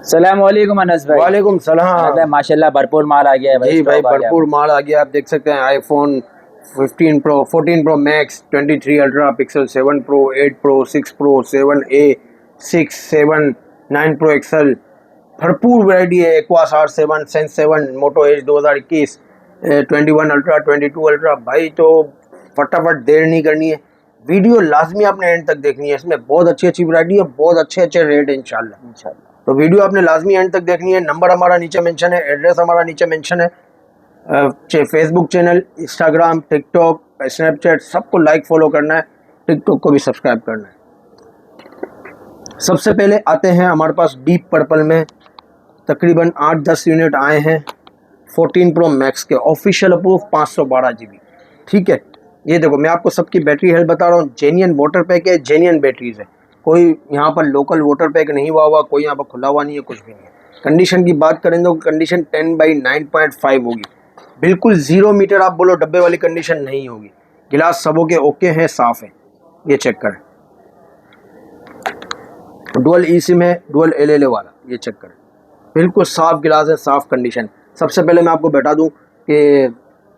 सलाम वालेकुम अनस भाई। वालेकुम सलाम। माशाल्लाह भरपूर माल आ गया है भाई। जी भाई भरपूर माल आ गया। आप देख सकते हैं iPhone 15 Pro, 14 Pro Max, 23 Ultra Pixel, 7 Pro, 8 Pro, 6 Pro, 7A, 6, 7, 9 Pro XL, भरपूर वैरायटी है। Aquos R7, Sense 7, Moto Edge 2021, 21 Ultra, 22 Ultra. भाई तो फटाफट देर नहीं करनी है, वीडियो लाजमी आपने एंड तक देखनी है। इसमें बहुत अच्छी अच्छी वैरायटी है, बहुत अच्छे अच्छे रेट है इंशाल्लाह। तो वीडियो आपने लाजमी एंड तक देखनी है। नंबर हमारा नीचे मेंशन है, एड्रेस हमारा नीचे मेंशन है। Facebook channel, Instagram, TikTok, Snapchat सबको लाइक फॉलो करना है, टिकटॉक को भी सब्सक्राइब करना है। सबसे पहले आते हैं हमारे पास डीप पर्पल में तकरीबन 8-10 यूनिट आए हैं 14 प्रो मैक्स के, ऑफिशियल अप्रूव 512 GB। ठीक है, ये देखो मैं आपको सबकी बैटरी हेल्थ बता रहा हूँ। जेन्युइन वाटर पैक है, जेन्युइन बैटरीज है, कोई यहाँ पर लोकल वाटर पैक नहीं हुआ हुआ, कोई यहाँ पर खुला हुआ नहीं है, कुछ भी नहीं है। कंडीशन की बात करें तो कंडीशन 10/9.5 होगी, बिल्कुल 0 मीटर आप बोलो डब्बे वाली कंडीशन नहीं होगी। गिलास सबों के ओके हैं, साफ है, ये चेक करें। डुअल ई सिम है, डुअल LLA वाला, ये चेक करें, बिल्कुल साफ गिलास है, साफ कंडीशन। सबसे पहले मैं आपको बता दूं कि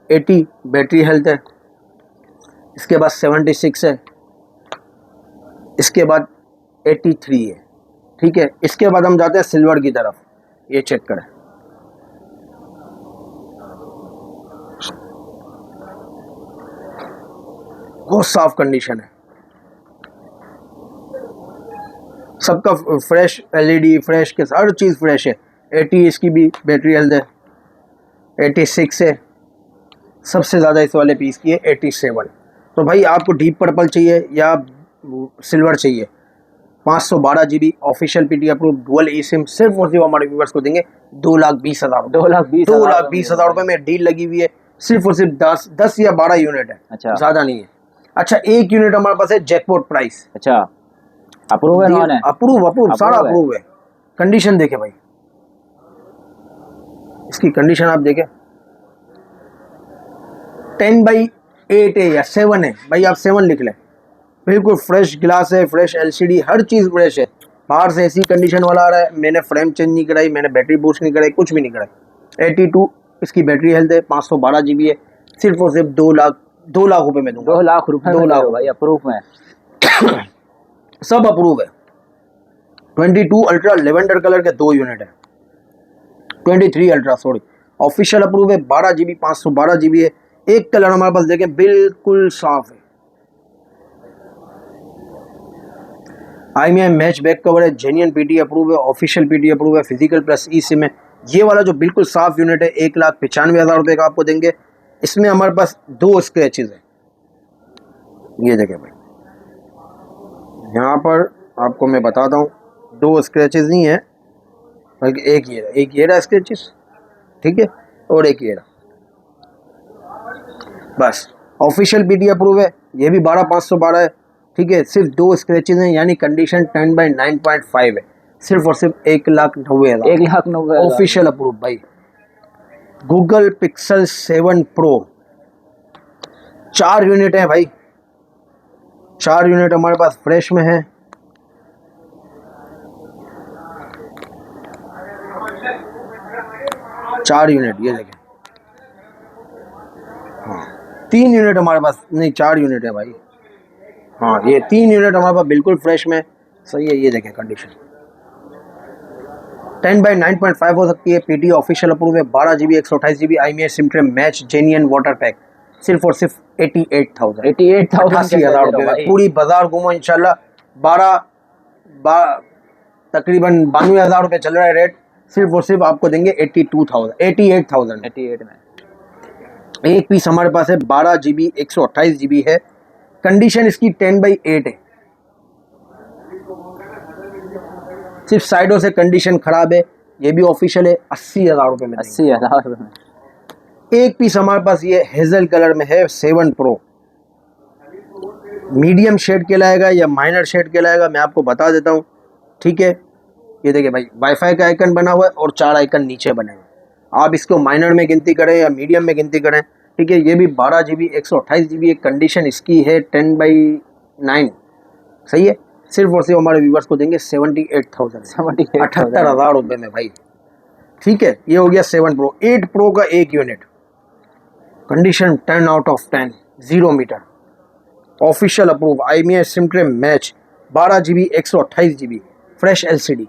80 बैटरी हेल्थ है, इसके बाद 76 है, इसके बाद 83 है। ठीक है, इसके बाद हम जाते हैं सिल्वर की तरफ, ये चेक करें, बहुत साफ कंडीशन है, सबका फ्रेश LED फ्रेश के हर चीज़ फ्रेश है। 80 इसकी भी बैटरी हेल्थ है, 86 है, सबसे ज़्यादा इस वाले पीस की है 87। तो भाई आपको डीप पर्पल चाहिए या सिल्वर चाहिए, 512 GB official PT approve dual e SIM सिर्फ और सिर्फ हमारे व्यूवर्स को देंगे 2,20,000, 2,20,000 रुपये में डील लगी हुई है। सिर्फ और सिर्फ 10 या 12 यूनिट है, अच्छा ज़्यादा नहीं है। अच्छा, एक यूनिट हमारे पास है जैकपॉट प्राइस। अच्छा, अप्रूव है? अप्रूव सारा अप्रूव है। कंडीशन देखे भाई, इसकी कंडीशन आप देखें, 10/8 है या 7 है, भाई आप 7 लिख लें। बिल्कुल फ्रेश गिलास है, फ्रेश LCD, हर चीज़ फ्रेश है। बाहर से ऐसी कंडीशन वाला आ रहा है, मैंने फ्रेम चेंज नहीं कराई, मैंने बैटरी बूस्ट नहीं कराई, कुछ भी नहीं कराई। 82 इसकी बैटरी हेल्थ है, 512 GB है, सिर्फ और सिर्फ 2 लाख रुपए में दूंगा। 2 लाख रुपए, 2 लाख भाई अप्रूव में सब अप्रूव है। 22 अल्ट्रा लेवेंडर कलर के 2 यूनिट है, 23 अल्ट्रा सॉरी ऑफिशियल अप्रूव है, 12 GB 512 GB है। एक कलर हमारे पास देखें बिल्कुल साफ है, IMEI मैच बैक कवर है, जेन्युइन PT अप्रूव है, ऑफिशियल PT अप्रूव है, फिजिकल प्लस ई सिम है। ये वाला जो बिल्कुल साफ यूनिट है 1,95,000 रुपये का आपको देंगे। इसमें हमारे पास 2 स्क्रैचेज है, ये देखें भाई, यहाँ पर आपको मैं बताता हूँ, 2 स्क्रैचेज नहीं है बल्कि एक ये रहा स्क्रैचेज, ठीक है, और एक ये रहा, बस। ऑफिशियल PT अप्रूव है, ये भी 12,512 है। ठीक है, सिर्फ 2 स्क्रैचेज हैं, यानी कंडीशन 10/9.5 है, सिर्फ और सिर्फ 1,90,000, 1,90,000 ऑफिशियल अप्रूव भाई। गूगल पिक्सल 7 प्रो 4 यूनिट है भाई, 4 यूनिट हमारे पास फ्रेश में है। चार यूनिट ये देखें, हाँ 3 यूनिट हमारे पास, नहीं 4 यूनिट है भाई, हाँ ये 3 यूनिट हमारे पास बिल्कुल फ्रेश में सही है। ये देखें कंडीशन 10/9.5 हो सकती है, PT ऑफिशियल अप्रूव है, 12 GB 128 GB IMEI SIM tray match genuine water pack, सिर्फ और सिर्फ 88,000, 88,000 रुपये में पूरी बाजार घूमो इंशाल्लाह। तकरीबन 92,000 रुपये चल रहा है रेट, सिर्फ और सिर्फ आपको देंगे 88,000 में। एक पीस हमारे पास है 12 GB 128 GB है, कंडीशन इसकी 10/8 है, सिर्फ साइडों से कंडीशन खराब है। ये भी ऑफिशियल है, 80,000 रुपये में, 80,000 रुपये में। एक पीस हमारे पास ये हेजल कलर में है 7 प्रो, मीडियम शेड कहलाएगा या माइनर शेड कहलाएगा, मैं आपको बता देता हूँ। ठीक है, ये देखिए भाई, वाईफाई का आइकन बना हुआ है और 4 आइकन नीचे बने हुए, आप इसको माइनर में गिनती करें या मीडियम में गिनती करें। ठीक है, ये भी 12 GB 128 GB, कंडीशन इसकी है 10/9, सही है, सिर्फ और सिर्फ हमारे व्यूवर्स को देंगे 78,000, 78,000 रुपये में भाई। ठीक है, ये हो गया 7 प्रो। 8 प्रो का एक unit, condition 10 out of 10, 0 meter, official approve, IMEI SIM tray match, 12 GB 128 GB, fresh LCD,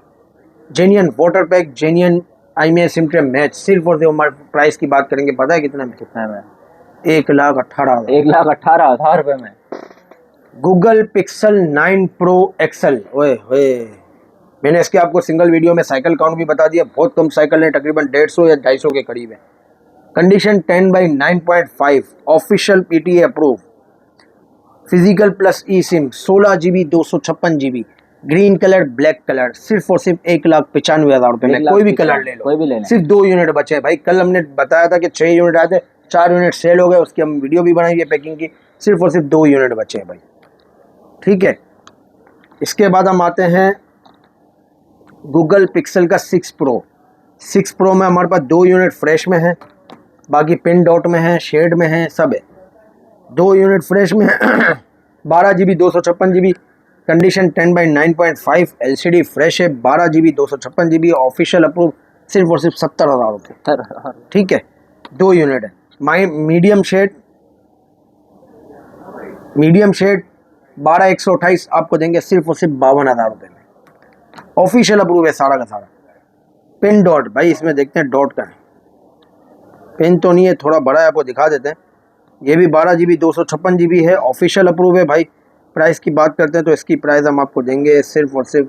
genuine water pack, genuine IMEI SIM tray match. सिर्फ और सिर्फ हमारे प्राइस की बात करेंगे, पता है कितना में? 1,18,000, 1,18,000 रुपये में। Google pixel 9 pro XL। ओए होए, मैंने इसके आपको सिंगल वीडियो में साइकिल काउंट भी बता दिया, बहुत कम साइकिल है, तकरीबन 150 या 250 के करीब है। Condition 10/9.5, official PTA approve, physical plus e SIM, 16 GB 256 GB, green colour, black colour. सिर्फ और सिर्फ 1,95,000 रुपये में कोई भी कलर ले लो, कोई भी ले लें। सिर्फ 2 यूनिट बचे हैं भाई। कल हमने बताया था कि 6 यूनिट आए थे, 4 यूनिट सेल हो गए, उसकी हम वीडियो भी बनाई है पैकिंग की। सिर्फ और सिर्फ 2 यूनिट बचे हैं भाई। ठीक है, इसके बाद हम आते हैं गूगल पिक्सल का 6 प्रो। 6 प्रो में हमारे पास 2 यूनिट फ्रेश में है, बाकी पिन डॉट में है, शेड में है, सब है। 2 यूनिट फ्रेश में है, 12 GB 256 GB, condition 10/9.5, LCD fresh है, 12 GB 256 GB, ऑफिशियल अप्रूव। सिर्फ और सिर्फ 70,000 रुपये। ठीक है, 2 यूनिट है। मीडियम शेड 12/128 आपको देंगे सिर्फ और सिर्फ 52,000 रुपये में। ऑफिशियल अप्रूव है सारा का सारा। पिन डॉट भाई, इसमें देखते हैं डॉट का है, पिन तो नहीं है, थोड़ा बड़ा है, आपको दिखा देते हैं। ये भी 12 GB 256 GB है, ऑफिशियल अप्रूव है भाई। प्राइस की बात करते हैं तो इसकी प्राइस हम आपको देंगे सिर्फ और सिर्फ,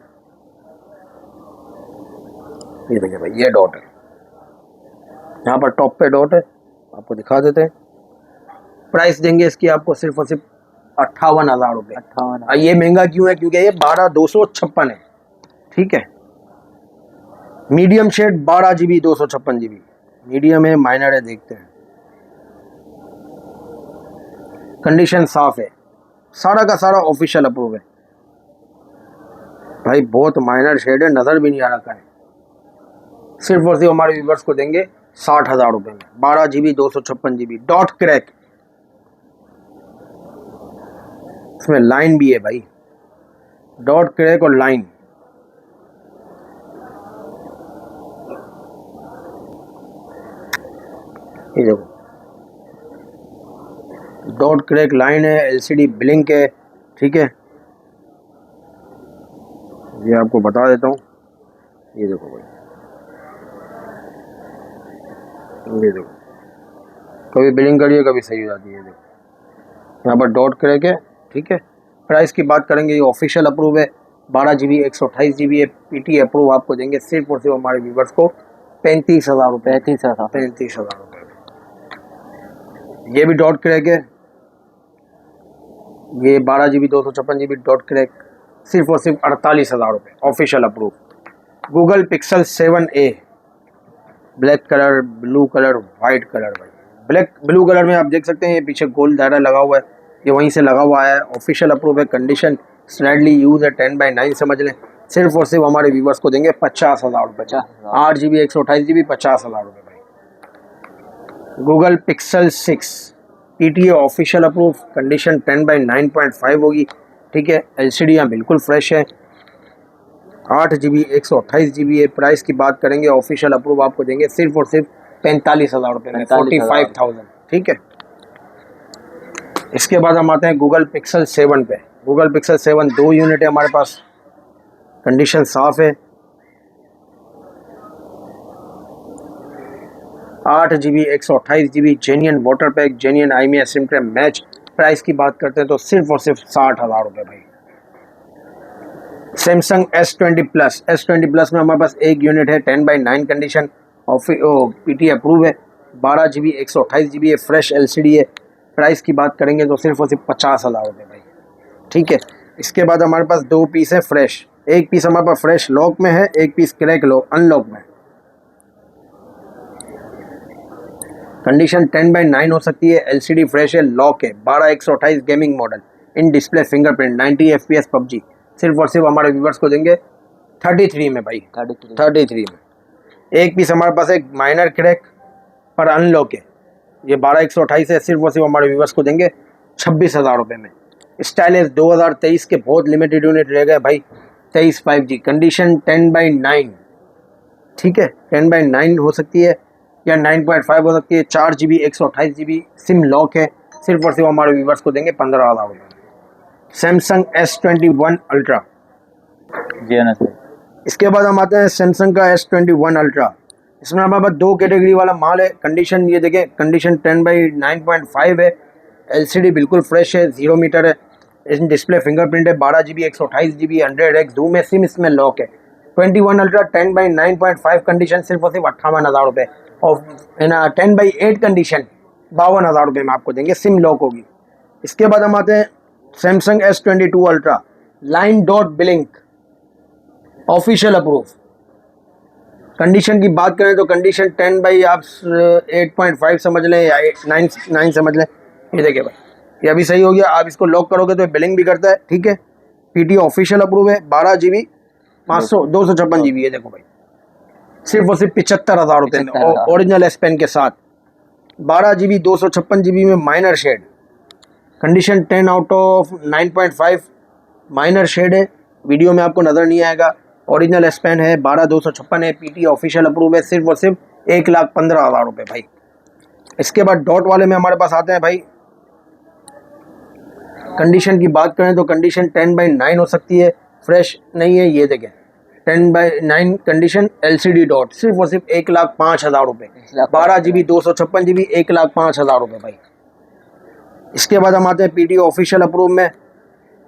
ये देखिए भाई, ये डॉट है, यहाँ पर टॉप पे डॉट है, आपको दिखा देते हैं। प्राइस देंगे इसकी आपको सिर्फ और सिर्फ 58,000 रुपये। 58। ये महंगा क्यों है? क्योंकि ये 12/256 है। ठीक है, medium shade 12 GB 256 GB, medium है, माइनर है, देखते हैं। कंडीशन साफ है, सारा का सारा ऑफिशियल अप्रूव है भाई। बहुत माइनर शेड है, नजर भी नहीं आ रहा है। सिर्फ और सिर्फ हमारे व्यूवर्स को देंगे 60,000 रुपये में, 12 GB 256 GB, डॉट क्रैक। इसमें लाइन भी है भाई, डॉट क्रैक और लाइन। ये देखो, डॉट क्रैक लाइन है, LCD ब्लिंक है। ठीक है, ये आपको बता देता हूँ। ये देखो भाई, ये देखो, कभी ब्लिंक करिए, कभी सही हो जाती है। ये देखो, यहाँ पर डॉट क्रैक है। ठीक है, प्राइस की बात करेंगे, ये ऑफिशियल अप्रूव है, 12 GB 128 GB है, PTA अप्रूव। आपको देंगे सिर्फ और सिर्फ हमारे व्यूवर्स को 35,000 रुपये। 35,000 रुपये। ये भी डॉट क्रैक है, ये 12 GB 256 GB डॉट क्रैक, सिर्फ और सिर्फ 48,000 रुपये, official approve. Google pixel 7A, black colour, blue colour, white colour भाई। ब्लैक ब्लू कलर में आप देख सकते हैं, ये पीछे गोल दायरा लगा हुआ है, ये वहीं से लगा हुआ है, ऑफिशियल अप्रूव है। कंडीशन स्लाइडली यूज है, 10/9 समझ लें। सिर्फ और सिर्फ हमारे व्यूवर्स को देंगे 50,000 रुपये। 8 GB 128 GB, 50,000 रुपये भाई। Google pixel 6 PTA official approve, condition 10/9.5 होगी। ठीक है, LCD यहाँ बिल्कुल फ्रेश है, 8 GB 128 GB है। प्राइस की बात करेंगे, ऑफिशियल अप्रूव आपको देंगे सिर्फ और सिर्फ 45,000 रुपये में, 45,000। ठीक है, इसके बाद हम आते हैं गूगल पिक्सल 7 पे। गूगल पिक्सल 7 2 यूनिट है हमारे पास, कंडीशन साफ है, 8 GB 128 GB, genuine water pack, genuine IMEI SIM tray match. Price की बात करते हैं तो सिर्फ और सिर्फ 60,000 रुपये भाई। Samsung S20 plus, S20 plus में हमारे पास एक यूनिट है, 10/9 कंडीशन, PTA अप्रूव है, 12 GB 128 GB है, फ्रेश LCD है। प्राइस की बात करेंगे तो सिर्फ और सिर्फ 50,000 रुपये भाई। ठीक है, इसके बाद हमारे पास 2 पीस है फ्रेश, एक पीस हमारे पास फ्रेश लॉक में है, एक पीस क्रैक लॉक अनलॉक में। कंडीशन 10/9 हो सकती है, LCD फ्रेश है, लॉक है, 12/128 gaming model, in display fingerprint, 90 FPS PUBG। सिर्फ और सिर्फ हमारे व्यूवर्स को देंगे 33 में भाई, 33 में। एक पीस हमारे पास एक माइनर क्रैक पर अनलॉक है, ये 12/128 है, सिर्फ और सिर्फ हमारे व्यूवर्स को देंगे 26,000 रुपये में। स्टाइलिश 2023 के बहुत लिमिटेड यूनिट रह गए भाई। 23 5G कंडीशन 10/9, ठीक है, 10/9 हो सकती है या 9.5 हो सकती है। 4GB 128GB सिम लॉक है। सिर्फ और सिर्फ हमारे व्यूवर्स को देंगे 15,000 रुपये। Samsung S21 ultra. जी है ना सर। इसके बाद हम आते हैं सैमसंग का S21 अल्ट्रा। इसमें हमारे पास 2 कैटेगरी वाला माल है। कंडीशन ये देखें, कंडीशन 10/9.5 है। LCD बिल्कुल फ्रेश है, 0 मीटर है। इसमें डिस्प्ले फिंगरप्रिंट है। 12GB 128GB 100x जूम है। सिम इसमें लॉक है। 21 अल्ट्रा 10/9.5 कंडीशन सिर्फ और सिर्फ 58,000 रुपये और 10/8 कंडीशन 52,000 रुपये में आपको देंगे, सिम लॉक होगी। इसके बाद हम आते हैं Samsung S22 ultra. Line dot blink official approve. Condition की बात करें तो कंडीशन 10/8.5 समझ लें या 9 समझ लें। ये देखिए भाई, ये अभी सही हो गया। आप इसको लॉक करोगे तो बिलिंग भी करता है, ठीक है। PT ऑफिशियल अप्रूव है। 12GB 256GB। ये देखो भाई, सिर्फ और सिर्फ 75,000 रुपये में ओरिजिनल S पेन के साथ। 12GB 256GB में minor shade. Condition 10/9.5 minor shade है। वीडियो में आपको नज़र नहीं आएगा। ओरिजिनल S पेन है। 12/256 है। PT ऑफिशियल अप्रूव है। सिर्फ और सिर्फ 1,15,000 रुपये भाई। इसके बाद डॉट वाले में हमारे पास आते हैं भाई। कंडीशन की बात करें तो कंडीशन 10/9 हो सकती है, फ्रेश नहीं है। ये देखें 10/9 कंडीशन LCD डॉट, सिर्फ और सिर्फ 1,05,000 रुपये। 12GB 256GB 1,05,000 रुपये भाई। इसके बाद हम आते हैं PT ऑफिशियल अप्रूव में।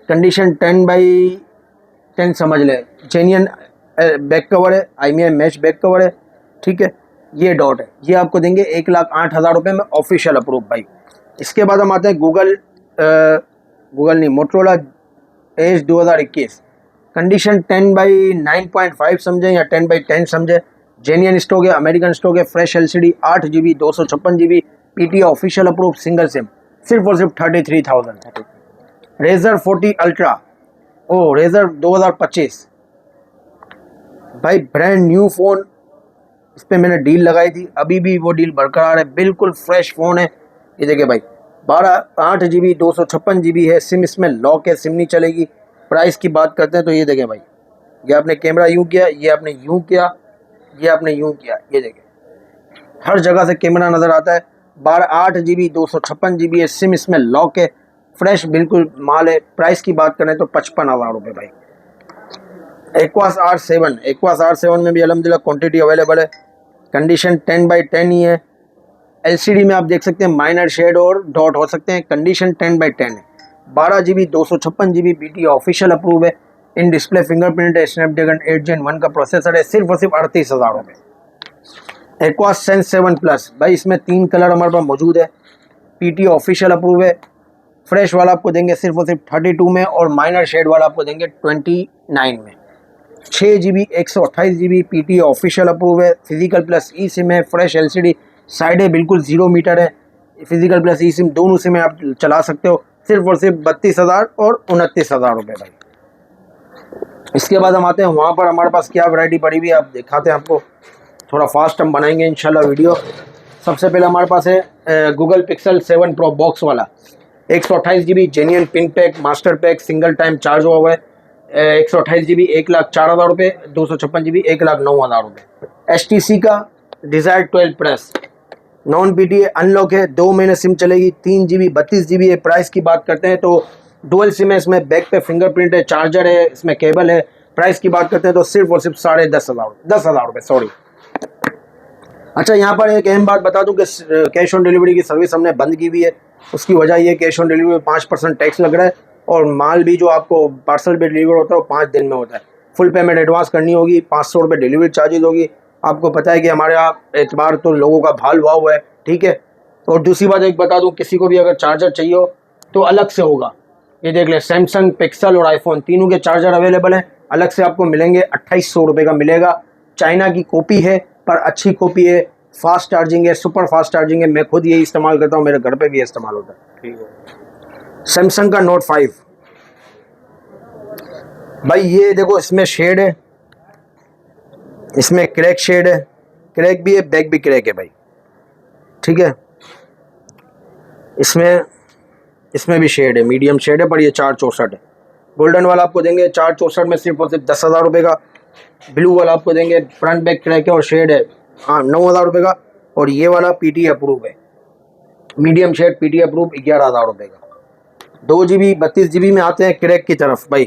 कंडीशन 10/10 समझ लें। जेन्युइन बैक कवर है। IMEI मैच बैक कवर है, ठीक है। ये डॉट है, ये आपको देंगे 1,08,000 रुपये में ऑफिशियल अप्रूव भाई। इसके बाद हम आते हैं गूगल नहीं, मोटरोला एज 2021। कंडीशन 10/9.5 समझें या 10/10 समझें। जेन्युइन स्टॉक है, अमेरिकन स्टॉक है, fresh LCD 8GB 256GB PT official approve single SIM सिर्फ और सिर्फ 33,000। रेजर 40 अल्ट्रा, रेजर 2025 भाई, ब्रांड न्यू फ़ोन। इस पर मैंने डील लगाई थी, अभी भी वो डील बरकरार है। बिल्कुल फ्रेश फ़ोन है। ये देखिए भाई, 8GB 256GB है। सिम इसमें लॉक है, सिम नहीं चलेगी। प्राइस की बात करते हैं तो ये देखें भाई, ये आपने कैमरा यूँ किया, ये आपने यूँ किया, ये आपने यूँ किया। ये देखें, हर जगह से कैमरा नज़र आता है। 8GB 256GB है। सिम इसमें लॉक है, फ्रेश बिल्कुल माल है। प्राइस की बात करें तो 55,000 रुपये भाई। एक्वास R7 में भी अलहमदिल्ला क्वांटिटी अवेलेबल है। कंडीशन 10/10 ही है। LCD में आप देख सकते हैं माइनर शेड और डॉट हो सकते हैं। कंडीशन 10/10 है। 12GB 256GB PT official approve है। इन डिस्प्ले फिंगरप्रिंट है। स्नैपड्रैगन 8 Gen 1 का प्रोसेसर है। सिर्फ और सिर्फ 38,000 रुपये। एक्वास सेंस 7 प्लस भाई, इसमें 3 कलर हमारे पास मौजूद है। PT ऑफिशियल अप्रूव है। फ्रेश वाला आपको देंगे सिर्फ और सिर्फ 32 में और माइनर शेड वाला आपको देंगे 29 में। 6GB 128GB PT official approve है। फिजिकल प्लस ई सिम है। फ्रेश LCD, साइडें बिल्कुल 0 मीटर है। फिजिकल प्लस ई सिम दोनों सिमें आप चला सकते हो। सिर्फ और सिर्फ 32,000 और 29,000 रुपये भाई। इसके बाद हम आते हैं वहाँ पर हमारे पास क्या वैरायटी पड़ी हुई है, आप दिखाते हैं आपको। थोड़ा फास्ट हम बनाएंगे इंशाल्लाह वीडियो। सबसे पहले हमारे पास है गूगल पिक्सल 7 Pro बॉक्स वाला। 128GB genuine pin pack master pack single time charge हुआ है। 128GB 1,04,000 रुपये। 256GB 1,09,000 रुपये। HTC का desire 12 plus non PT unlock है। 2 महीने सिम चलेगी। 3GB 32GB है। प्राइस की बात करते हैं तो डुअल सिम है। इसमें बैक पे फिंगरप्रिंट है, चार्जर है, इसमें केबल है। प्राइस की बात करते हैं तो सिर्फ और सिर्फ 10,500 रुपये सॉरी। अच्छा, यहाँ पर एक अहम बात बता दूं कि कैश ऑन डिलीवरी की सर्विस हमने बंद की हुई है। उसकी वजह ये कैश ऑन डिलीवरी में 5% टैक्स लग रहा है और माल भी जो आपको पार्सल पे डिलीवर होता है वो 5 दिन में होता है। फुल पेमेंट एडवांस करनी होगी। 500 रुपये डिलीवरी चार्जेज होगी। आपको पता है कि हमारे यहाँ एतबार तो लोगों का भाल भाव है, ठीक है। और दूसरी बात एक बता दूँ, किसी को भी अगर चार्जर चाहिए हो तो अलग से होगा। ये देख लें, सैमसंग, पिक्सल और आईफोन तीनों के चार्जर अवेलेबल हैं। अलग से आपको मिलेंगे। 2800 रुपये का मिलेगा। चाइना की कॉपी है पर अच्छी कॉपी है। फास्ट चार्जिंग है, सुपर फास्ट चार्जिंग है। मैं खुद यही इस्तेमाल करता हूँ, मेरे घर पे भी इस्तेमाल होता है। ठीक है। सैमसंग का Note 5 भाई, ये देखो इसमें शेड है, इसमें क्रैक शेड है, क्रैक भी है, बैक भी क्रैक है भाई, ठीक है। इसमें इसमें भी शेड है, मीडियम शेड है, पर ये 464 है। गोल्डन वाला आपको देंगे 464 में सिर्फ और सिर्फ 10,000 रुपये का। ब्लू वाला आपको देंगे, फ्रंट बैक क्रैक है और शेड है, हाँ 9,000 रुपये का। और ये वाला पीटी अप्रूव है, मीडियम शेड पीटी अप्रूव 11,000 रुपये का। 2 GB 32 GB में आते हैं क्रैक की तरफ भाई।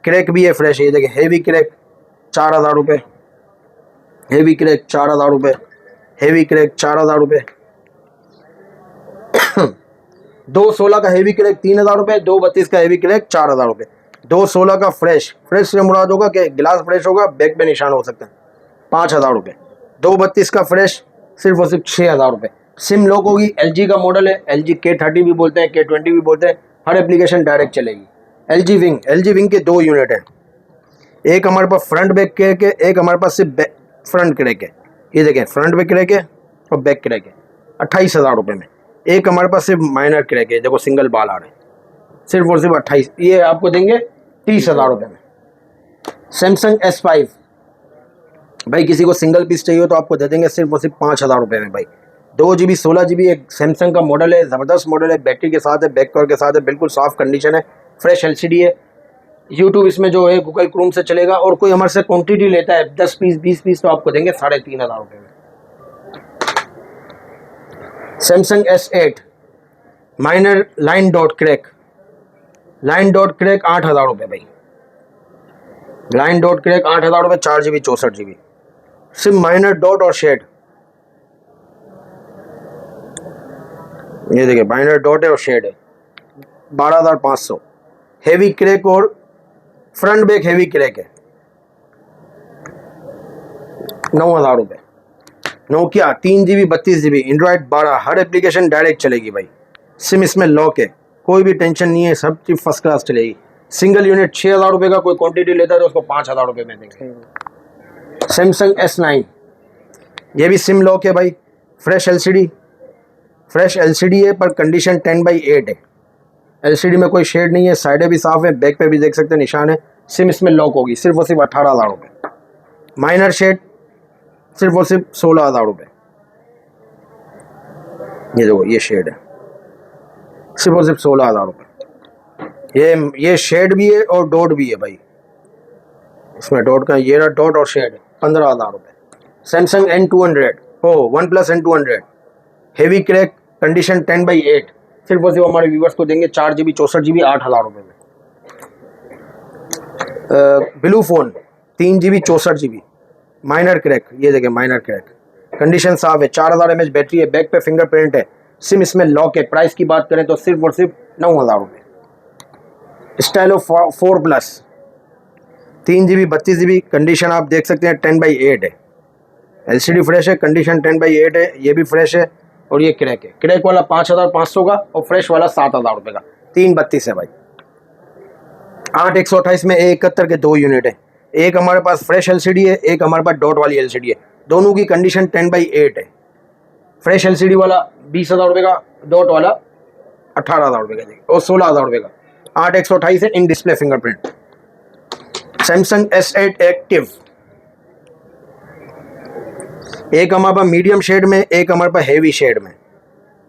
क्रैक भी है फ्रेश, ये देखिए हेवी क्रैक 4,000 रुपये, हेवी क्रैक 4,000 रुपये, हेवी क्रैक 4,000 रुपये। 216 का हेवी क्रैक 3,000 रुपये, 232 का हेवी क्रैक 4,000 रुपये। 216 का फ्रेश, फ्रेश से मुराद होगा कि गिलास फ्रेश होगा, बैक पे निशान हो सकते हैं, 5,000 रुपये। 232 का फ्रेश सिर्फ और सिर्फ 6,000 रुपये। सिम लॉक होगी, LG का मॉडल है, LG K30 भी बोलते हैं, K20 भी बोलते हैं, हर एप्लीकेशन डायरेक्ट चलेगी। LG विंग के 2 यूनिट हैं, एक हमारे पास फ्रंट बैक क्रैक है, एक हमारे पास सिर्फ फ्रंट क्रैक है। ये देखें फ्रंट बैक क्रैक है और बैक क्रैक है, 28,000 रुपये में। एक हमारे पास सिर्फ माइनर क्रैक है, देखो सिंगल बाल आ रहे हैं, सिर्फ और सिर्फ 28, ये आपको देंगे 30,000 रुपये में। सैमसंग S5 भाई, किसी को सिंगल पीस चाहिए तो आपको दे देंगे सिर्फ और सिर्फ 5,000 रुपये में भाई। 2 GB 16 GB एक सैमसंग का मॉडल है, ज़बरदस्त मॉडल है, बैटरी के साथ है, बैक कवर के साथ है, बिल्कुल साफ़ कंडीशन है, फ्रेश LCD है। यूट्यूब इसमें जो है गूगल क्रोम से चलेगा। और कोई हमारे से क्वांटिटी लेता है 10 पीस 20 पीस तो आपको देंगे 3,500 रुपये में। Samsung S8 minor line dot crack, 8,000 रुपये भाई। लाइन डॉट क्रैक 8,000 रुपये, 4 GB 64 GB। SIM minor dot और शेड, ये देखिए माइनर डॉट है और शेड है, 12,500। हेवी क्रैक और फ्रंट बैक हेवी क्रैक है, 9,000 रुपये। नोकिया 3 GB 32 GB एंड्रॉयड 12, हर एप्लीकेशन डायरेक्ट चलेगी भाई। सिम इसमें लॉक है, कोई भी टेंशन नहीं है, सब चीज़ फर्स्ट क्लास चलेगी। सिंगल यूनिट 6,000 रुपये का, कोई क्वांटिटी लेता है तो उसको 5,000 रुपये में देंगे। सैमसंग S9, ये भी सिम लॉक है भाई, फ्रेश LCD है, पर कंडीशन 10/8 है। LCD में कोई शेड नहीं है, साइडें भी साफ़ है, बैक पे भी देख सकते हैं निशान है। सिम इसमें लॉक होगी, सिर्फ और सिर्फ 18,000 रुपये। माइनर शेड सिर्फ और सिर्फ 16,000 रुपये। ये देखो ये शेड है, सिर्फ और सिर्फ 16,000 रुपये। ये शेड भी है और डॉट भी है भाई, इसमें डॉट का ये रहा डॉट और शेड, 15,000 रुपये। Samsung N200 OnePlus N200 heavy crack condition 10/8, सिर्फ और सिर्फ हमारे व्यूवर्स को देंगे 4 GB 64 GB 8,000 रुपये में। Blue phone 3 GB 64 GB minor crack, ये देखें माइनर क्रैक, कंडीशन साफ है, 4000 mAh बैटरी है, बैक पे फिंगरप्रिंट है, सिम इसमें लॉक है। प्राइस की बात करें तो सिर्फ और सिर्फ 9,000 रुपये। Stylo 4 Plus 3 GB 32 GB condition आप देख सकते हैं 10/8 है। LCD फ्रेश है, कंडीशन 10/8 है, ये भी फ्रेश है। और ये क्रैक है, क्रैक वाला 5,500 का और फ्रेश वाला 7,000 रुपये का। 332 है भाई। 8/128 में A71 के 2 यूनिट है, एक हमारे पास फ्रेश LCD है, एक हमारे पास डॉट वाली LCD है। दोनों की कंडीशन 10/8 है। फ्रेश LCD वाला 20,000 रुपये का, डॉट वाला 18,000 रुपये का और 16,000 रुपये का। 8/128 है, in display fingerprint. Samsung S8 active, एक हमारे पास मीडियम शेड में, एक हमारे पास हेवी शेड में।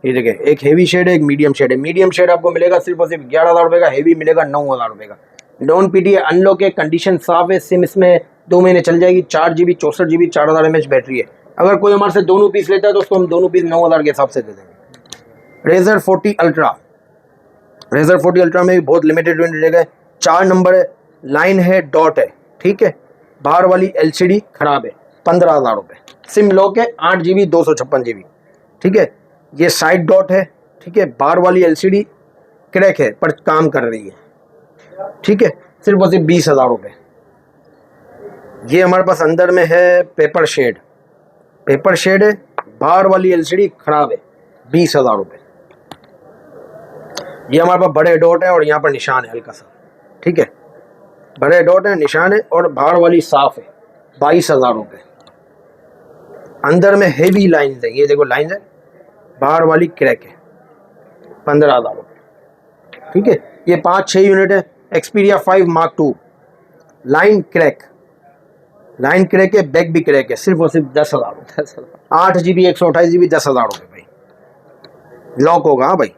ये देखिए एक हेवी शेड है, एक मीडियम शेड है। मीडियम शेड आपको मिलेगा सिर्फ और सिर्फ 11,000 रुपये का, हेवी मिलेगा 9,000 रुपये का। नॉन PTA अनलॉक है, कंडीशन साफ है, सिम इसमें 2 महीने चल जाएगी। 4 GB 64 GB 4000 mAh बैटरी है। अगर कोई हमारे से दोनों पीस लेता है तो उसको हम दोनों पीस 9,000 के हिसाब से दे देंगे। Razer 40 Ultra, Razer 40 Ultra में भी बहुत लिमिटेड यूनिट है। 4 नंबर है, लाइन है, डॉट है, ठीक है। बाहर वाली LCD खराब है, 15,000 रुपये। सिम लॉक है, 8 GB 256 GB, ठीक है। ये साइड डॉट है, ठीक है। बाहर वाली LCD क्रैक है पर काम कर रही है, ठीक है। सिर्फ और सिर्फ 20,000 रुपये। ये हमारे पास अंदर में है पेपर शेड है, बाहर वाली LCD खराब है, 20,000 रुपये। ये हमारे पास बड़े डॉट है और यहाँ पर निशान है हल्का सा, ठीक है। बड़े डॉट है, निशान है और बाहर वाली साफ है, 22,000 रुपये। अंदर में हेवी लाइन्स है, ये देखो लाइन्स है, बाहर वाली क्रैक है, 15,000 रुपये, ठीक है। ये 5-6 यूनिट है। Xperia 5 Mark II, line crack है, बैक भी क्रैक है, सिर्फ और सिर्फ 10,000 रुपये। 8 GB 128 GB 10,000 रुपये भाई। लॉक होगा हाँ भाई।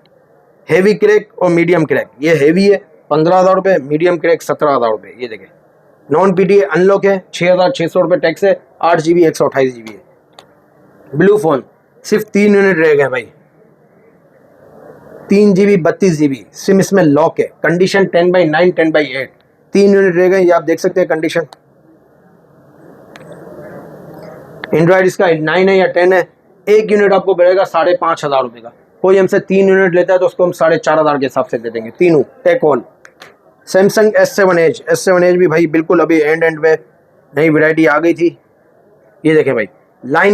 हेवी क्रैक और मीडियम क्रैक। ये हेवी है 15,000 रुपये, मीडियम क्रैक 17,000 रुपये। ये देखें नॉन PTA अनलॉक है 6,600 रुपये टैक्स है, 8 GB 128 GB है। ब्लू फोन सिर्फ 3 यूनिट रह गए भाई, 3 GB 32 GB सिम इसमें लॉक है। कंडीशन 10/9 10/8, 3 यूनिट रह गए। ये आप देख सकते हैं कंडीशन। एंड्रॉइड इसका 9 है या 10 है। एक यूनिट आपको पड़ेगा 5,500 रुपये का। कोई हमसे 3 यूनिट लेता है तो उसको हम 4,500 के हिसाब से दे देंगे तीनों take all. Samsung S7 Edge भी भाई बिल्कुल अभी एंड पे नई वैरायटी आ गई थी। ये देखें भाई लाइन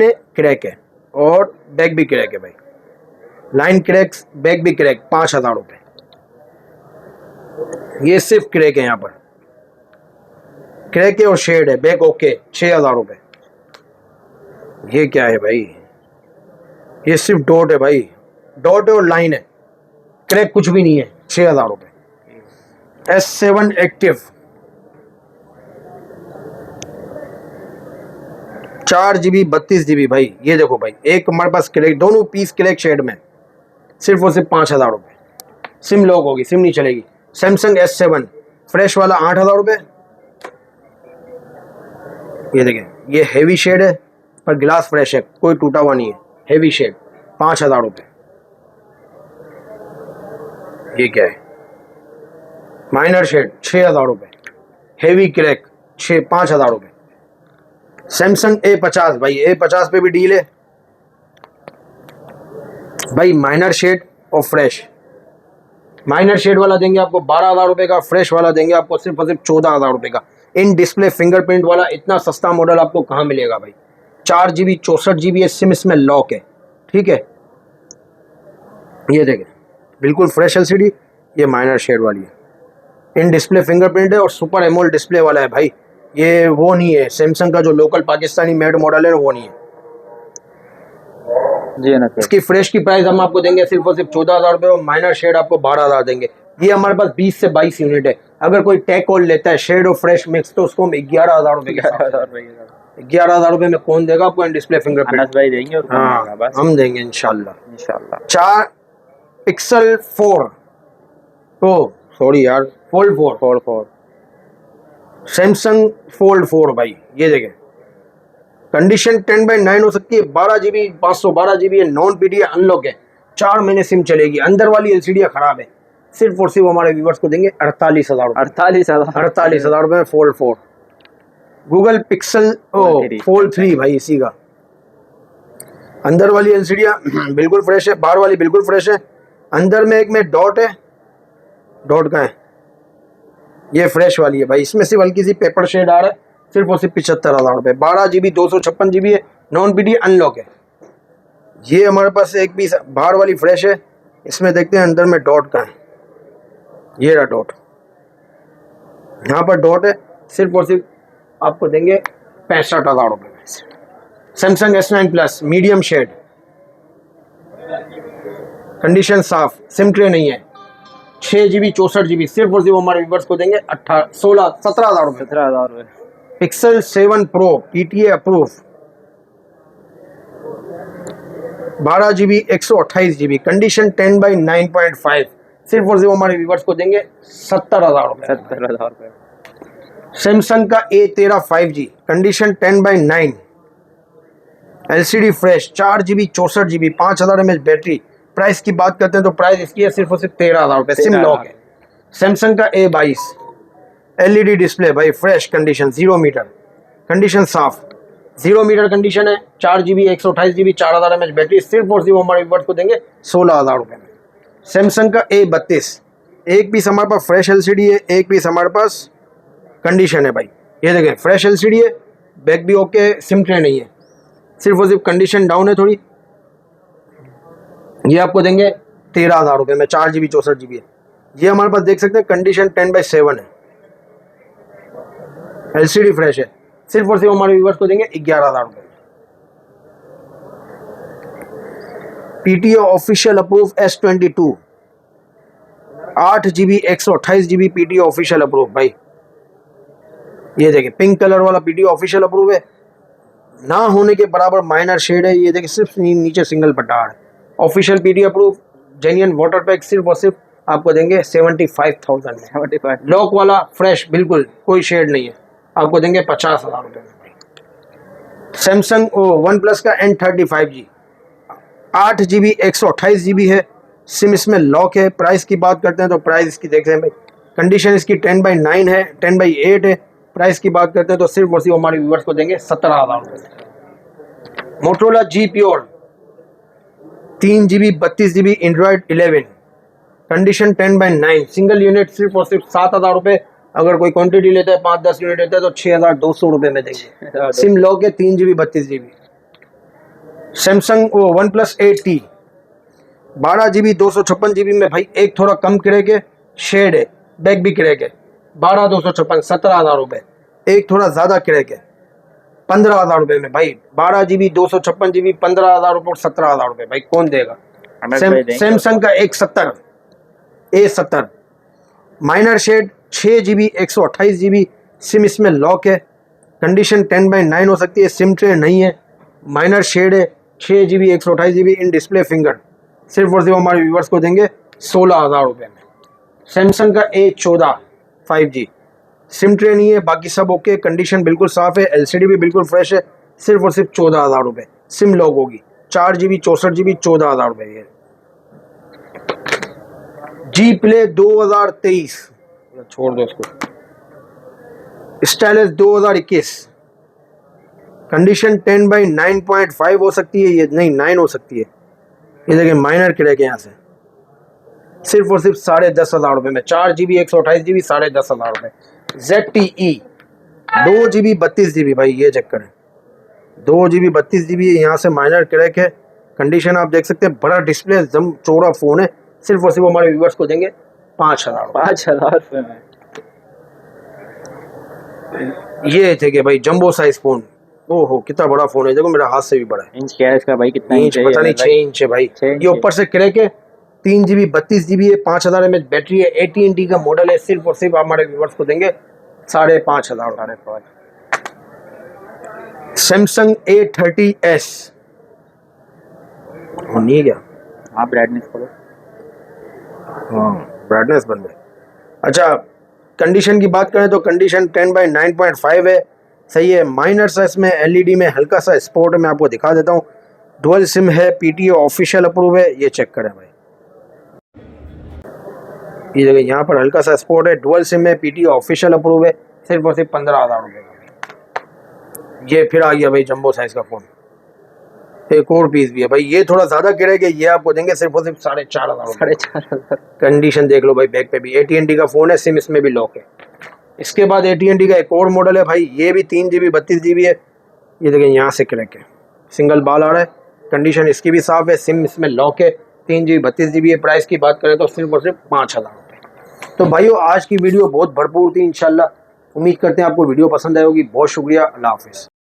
है, क्रैक है और बैक भी क्रैक है भाई। लाइन क्रैक, बैक भी क्रैक, 5,000 रुपये। ये सिर्फ क्रैक है, यहाँ पर क्रैक है और शेड है, बैक ओके, 6,000 रुपये। ये क्या है भाई, ये सिर्फ डॉट है भाई, डॉट है और लाइन है, क्रैक कुछ भी नहीं है, 6,000 रुपये। S7 एक्टिव 4 GB 32 GB भाई। ये देखो भाई एक हमारे पास क्रैक, दोनों पीस क्रैक शेड में, सिर्फ और सिर्फ 5,000 रुपये। सिम लॉक होगी, सिम नहीं चलेगी। सैमसंग S7 फ्रेश वाला 8,000 रुपये। ये देखें ये हेवी शेड है पर ग्लास फ्रेश है, कोई टूटा हुआ नहीं है, हेवी शेड, 5,000 रुपये। ये क्या है, माइनर शेड, 6,000 रुपये। हेवी क्रैक 5,000 रुपये। सैमसंग A50 भाई, A50 पे भी डील है भाई। माइनर शेड और फ्रेश, माइनर शेड वाला देंगे आपको 12,000 रुपये का, फ्रेश वाला देंगे आपको सिर्फ और सिर्फ 14,000 रुपये का। इन डिस्प्ले फिंगरप्रिंट वाला इतना सस्ता मॉडल आपको कहाँ मिलेगा भाई। 4 GB 64 GB है, सिम इसमें लॉक है, ठीक है। ये देखें बिल्कुल फ्रेश LCD, ये माइनर शेड वाली है। इन डिस्प्ले फिंगरप्रिंट है और सुपर एमोलेड डिस्प्ले वाला है भाई। ये वो नहीं है सैमसंग का जो लोकल पाकिस्तानी मेड मॉडल है, वो नहीं है जी ना। इसकी फ्रेश की प्राइस हम आपको देंगे सिर्फ और सिर्फ 14,000 रुपये और माइनर शेड आपको 12,000 देंगे। ये हमारे पास 20 से 22 यूनिट है। अगर कोई टेक ऑल लेता है शेड और फ्रेश मिक्स तो उसको हम 11,000 रुपये के 11,000 रुपये में कौन देगा आपको इन डिस्प्ले फिंगरप्रिंट भाई देंगे और हाँ बस हम देंगे इंशाल्लाह। 4 पिक्सल 4 फोल्ड 4 सैमसंग फोल्ड 4 भाई। ये देखें कंडीशन 10/9 हो सकती है, 12 GB 512 GB है, नॉन PTA अनलॉक है, 4 महीने सिम चलेगी। अंदर वाली LCD खराब है। सिर्फ और सिर्फ हमारे व्यूवर्स को देंगे 48,000 रुपये। 48,000 रुपये में फोल्ड 4। गूगल पिक्सल फोल्ड 3 भाई, इसी का अंदर वाली LCD बिल्कुल फ्रेश है, बाहर वाली बिल्कुल फ्रेश है। अंदर में एक में डॉट है, डॉट का है, ये फ्रेश वाली है भाई। इसमें सिर्फ हल्की सी पेपर शेड आ रहा है, सिर्फ और सिर्फ 75,000 रुपये। 12 GB 256 GB है, नॉन PTA अनलॉक है। ये हमारे पास एक पीस बाहर वाली फ्रेश है, इसमें देखते हैं अंदर में डॉट का है, ये रहा डॉट, यहाँ पर डॉट है। सिर्फ और सिर्फ आपको देंगे 65,000 रुपये में। Samsung S9 Plus medium shade, condition साफ, सिम ट्रे नहीं है, 6 GB 64 GB, सिर्फ और सिर्फ हमारे व्यूवर्स को देंगे 17,000 रुपये। 17,000 रुपये। Pixel 7 Pro PTA approve, 12 GB 128 GB, condition 10/9.5, सिर्फ और सिर्फ हमारे व्यूवर्स को देंगे 70,000 रुपये। 17,000 रुपये। सैमसंग का A13 5G, condition 10/9, LCD fresh, 4 GB 64 GB, 5,000 mAh battery. Price की बात करते हैं तो प्राइस इसकी है सिर्फ और सिर्फ 13,000 रुपये। सिम लॉक है। सैमसंग का A22 LED डिस्प्ले भाई, फ्रेश कंडीशन, 0 मीटर, कंडीशन साफ, 0 मीटर कंडीशन है, 4 GB 128 GB, 4,000 mAh बैटरी। सिर्फ और सिर्फ हमारे व्यूअर्स को देंगे 16,000 रुपये में। सैमसंग का A32, एक पीस हमारे पास फ्रेश LCD है, एक पीस हमारे पास कंडीशन है भाई। ये देखें फ्रेश LCD है, बैक भी ओके है, सिम ट्रे नहीं है, सिर्फ और सिर्फ कंडीशन डाउन है थोड़ी। ये आपको देंगे 13,000 रुपये में, 4 GB 64 GB है। ये हमारे पास देख सकते हैं कंडीशन 10/7 है, LCD फ्रेश है, सिर्फ और सिर्फ हमारे व्यूवर्स को देंगे 11,000 रुपये। PTA official approve S22, 8 GB 128 GB PTA official approve भाई। ये देखिए पिंक कलर वाला PTA ऑफिशियल अप्रूव है, ना होने के बराबर माइनर शेड है। ये देखिए सिर्फ नीचे सिंगल पट्टा है official PT approve genuine water pack सिर्फ और सिर्फ आपको देंगे 75,000 में। 75। लॉक वाला फ्रेश बिल्कुल कोई शेड नहीं है, आपको देंगे 50,000 रुपये में। सैमसंग वन प्लस का N35G 8GB 128GB है, सिम इसमें लॉक है। प्राइस की बात करते हैं तो प्राइस इसकी देख रहे हैं भाई, कंडीशन इसकी 10/9 है, 10/8 है। प्राइस की बात करते हैं तो सिर्फ और सिर्फ हमारे व्यूवर्स को देंगे 17,000 रुपये। Motorola G Pure 3GB 32GB Android 11, condition 10/9, single unit सिर्फ और सिर्फ 7,000 रुपये। अगर कोई क्वांटिटी लेता है 5-10 यूनिट लेता है तो 6,200 रुपये में देंगे। सिम लॉक है, 3GB 32GB। Samsung one plus 8T 12GB 256GB में भाई, एक थोड़ा कम क्रैक है, शेड है, बैक भी क्रैक है। 12,256 17,000 रुपये। एक थोड़ा ज़्यादा क्रैक है 15,000 रुपये में भाई। 12GB 256GB 15,000 रुपये और 17,000 रुपये भाई, कौन देगा? सैमसंग का 170 A70 minor shade 6GB 128GB, SIM इसमें लॉक है, कंडीशन 10/9 हो सकती है, सिम ट्रे नहीं है, माइनर शेड है, 6GB 128GB in display finger. सिर्फ और सिर्फ हमारे व्यूवर्स को देंगे 16,000 रुपये में। सैमसंग का A14 5G, सिम ट्रे नहीं है, बाकी सब ओके, कंडीशन बिल्कुल साफ़ है, LCD भी बिल्कुल फ्रेश है। सिर्फ और सिर्फ 14,000 रुपये, सिम लॉक होगी। 4GB 64GB 14,000 रुपये ये। G Play 2023, छोड़ दो इसको। स्टाइलिश 2021, कंडीशन 10/9.5 हो सकती है, ये नहीं 9 हो सकती है। ये देखिए माइनर क्रैक है यहाँ से। सिर्फ और सिर्फ 10,500 रुपये में। 4GB 128GB 10,500 रुपये। ZTE 2GB 32GB भाई, ये चेक करें, 2GB 32GB यहाँ से माइनर क्रैक है, कंडीशन आप देख सकते हैं, बड़ा डिस्प्ले, एकदम चौड़ा फ़ोन है। सिर्फ और सिर्फ हमारे व्यूवर्स को देंगे 5,000 रुपये में। ये थे कि भाई जंबो साइज फ़ोन, ओहो कितना बड़ा फ़ोन है, देखो मेरा हाथ से भी बड़ा है। इंच क्या है इसका भाई, कितना इंच पता नहीं, 6 इंच है भाई। ये ऊपर से क्रैक है, 3GB 32GB है, 5,000 mAh बैटरी है, AT&T का मॉडल है। सिर्फ और सिर्फ हमारे व्यूवर्स को देंगे 5,500। सैमसंग A30s नहीं क्या? हाँ ब्राइटनेस खोलो। हाँ ब्राइटनेस बंद है। अच्छा, कंडीशन की बात करें तो कंडीशन 10/9.5 है, सही है। माइनर सा इसमें LED में हल्का सा स्पोर्ट में आपको दिखा देता हूँ। डुअल सिम है, PTO ऑफिशियल अप्रूव है, ये चेक करें भाई। ये जगह यहाँ पर हल्का सा स्पोर्ट है, डुअल सिम है, PTO ऑफिशियल अप्रूव है। सिर्फ और सिर्फ 15,000 रुपये का। ये फिर आ गया भाई जंबो साइज का फ़ोन, एक और पीस भी है भाई, ये थोड़ा ज़्यादा गिरेगा, ये आपको देंगे सिर्फ और सिर्फ 4,500। 4,500। कंडीशन देख लो भाई, बैक पे भी AT&T का फ़ोन है, सिम इसमें भी लॉक है। इसके बाद AT&T का एक और मॉडल है भाई, ये भी 3GB 32GB है। ये देखिए यहाँ से क्रैक है, सिंगल बाल आ रहा है, कंडीशन इसकी भी साफ़ है, सिम इसमें लॉक है, 3GB 32GB है। प्राइस की बात करें तो सिर्फ और सिर्फ 5,000 रुपये। तो भाइयों आज की वीडियो बहुत भरपूर थी, इंशाल्लाह उम्मीद करते हैं आपको वीडियो पसंद आई होगी। बहुत शुक्रिया, अल्लाह हाफिज़।